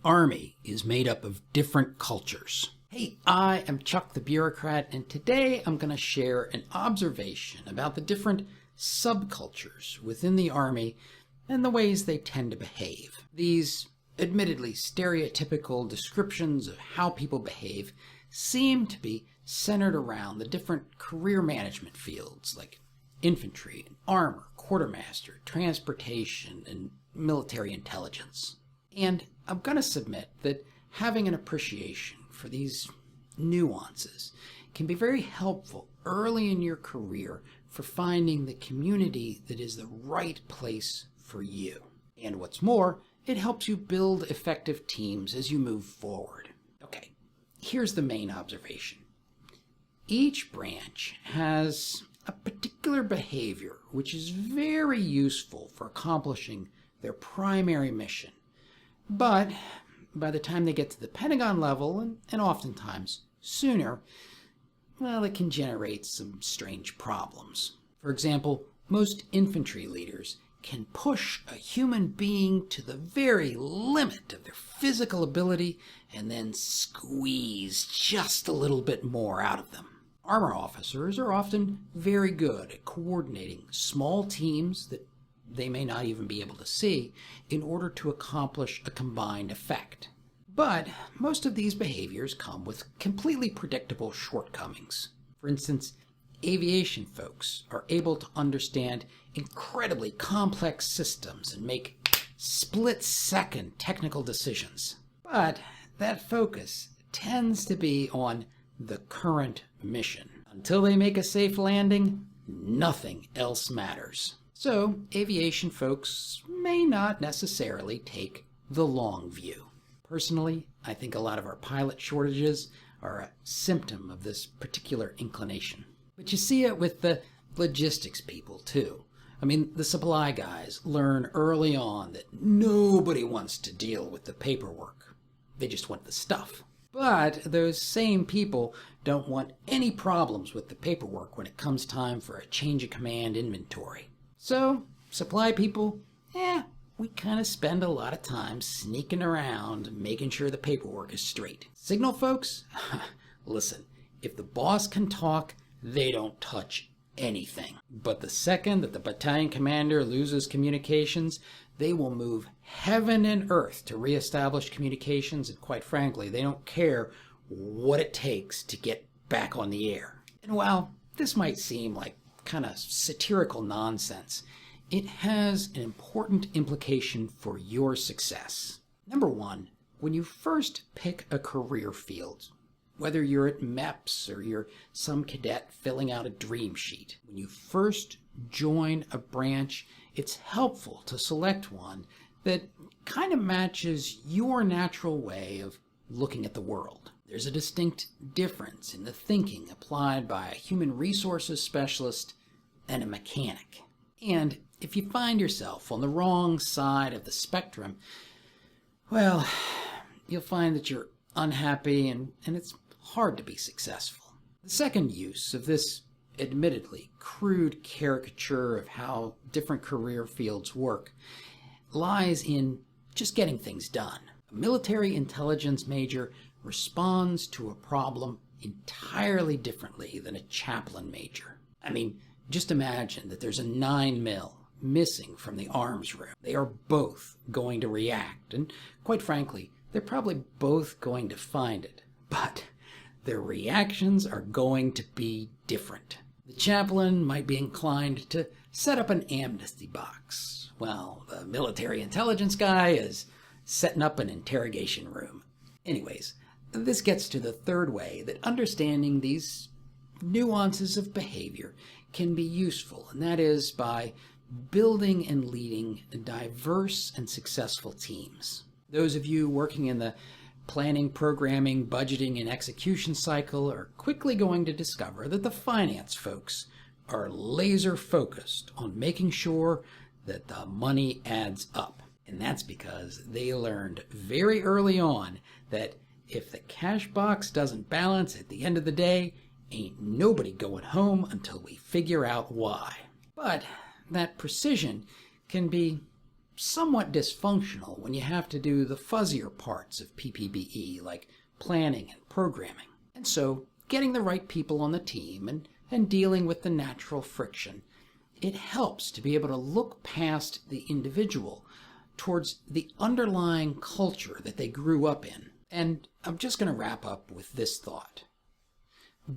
Army is made up of different cultures. Hey, I am Chuck the Bureaucrat, and today I'm going to share an observation about the different subcultures within the Army and the ways they tend to behave. These admittedly stereotypical descriptions of how people behave seem to be centered around the different career management fields like infantry, armor, quartermaster, transportation, and military intelligence. And I'm going to submit that having an appreciation for these nuances can be very helpful early in your career for finding the community that is the right place for you. And what's more, it helps you build effective teams as you move forward. Okay, here's the main observation. Each branch has a particular behavior which is very useful for accomplishing their primary mission. But by the time they get to the Pentagon level, and oftentimes sooner, well, it can generate some strange problems. For example, most infantry leaders can push a human being to the very limit of their physical ability and then squeeze just a little bit more out of them. Armor officers are often very good at coordinating small teams that they may not even be able to see in order to accomplish a combined effect. But most of these behaviors come with completely predictable shortcomings. For instance, aviation folks are able to understand incredibly complex systems and make split-second technical decisions. But that focus tends to be on the current mission. Until they make a safe landing, nothing else matters. So, aviation folks may not necessarily take the long view. Personally, I think a lot of our pilot shortages are a symptom of this particular inclination. But you see it with the logistics people, too. I mean, the supply guys learn early on that nobody wants to deal with the paperwork. They just want the stuff. But those same people don't want any problems with the paperwork when it comes time for a change of command inventory. So, supply people, we kind of spend a lot of time sneaking around, making sure the paperwork is straight. Signal folks, listen, if the boss can talk, they don't touch anything. But the second that the battalion commander loses communications, they will move heaven and earth to reestablish communications, and quite frankly, they don't care what it takes to get back on the air. And while this might seem like kind of satirical nonsense, it has an important implication for your success. Number one, when you first pick a career field, whether you're at MEPS or you're some cadet filling out a dream sheet, when you first join a branch, it's helpful to select one that kind of matches your natural way of looking at the world. There's a distinct difference in the thinking applied by a human resources specialist and a mechanic. And if you find yourself on the wrong side of the spectrum, well, you'll find that you're unhappy and it's hard to be successful. The second use of this admittedly crude caricature of how different career fields work lies in just getting things done. A military intelligence major responds to a problem entirely differently than a chaplain major. I mean, just imagine that there's a 9mm missing from the arms room. They are both going to react, and quite frankly, they're probably both going to find it. But their reactions are going to be different. The chaplain might be inclined to set up an amnesty box, while the military intelligence guy is setting up an interrogation room. Anyways, this gets to the third way that understanding these nuances of behavior can be useful, and that is by building and leading diverse and successful teams. Those of you working in the planning, programming, budgeting, and execution cycle are quickly going to discover that the finance folks are laser focused on making sure that the money adds up. And that's because they learned very early on that if the cash box doesn't balance at the end of the day, ain't nobody going home until we figure out why. But that precision can be somewhat dysfunctional when you have to do the fuzzier parts of PPBE, like planning and programming. And so, getting the right people on the team and dealing with the natural friction, it helps to be able to look past the individual towards the underlying culture that they grew up in. And I'm just going to wrap up with this thought.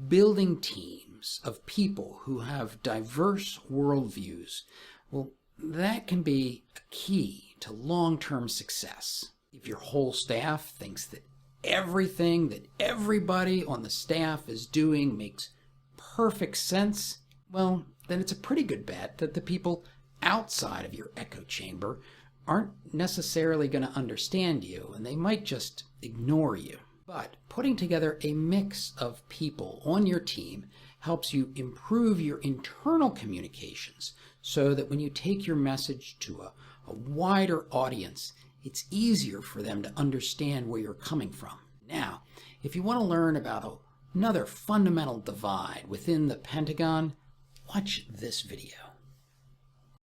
Building teams of people who have diverse worldviews, well, that can be a key to long-term success. If your whole staff thinks that everything that everybody on the staff is doing makes perfect sense, well, then it's a pretty good bet that the people outside of your echo chamber aren't necessarily going to understand you, and they might just ignore you. But putting together a mix of people on your team helps you improve your internal communications so that when you take your message to a wider audience, it's easier for them to understand where you're coming from. Now, if you want to learn about another fundamental divide within the Pentagon, watch this video.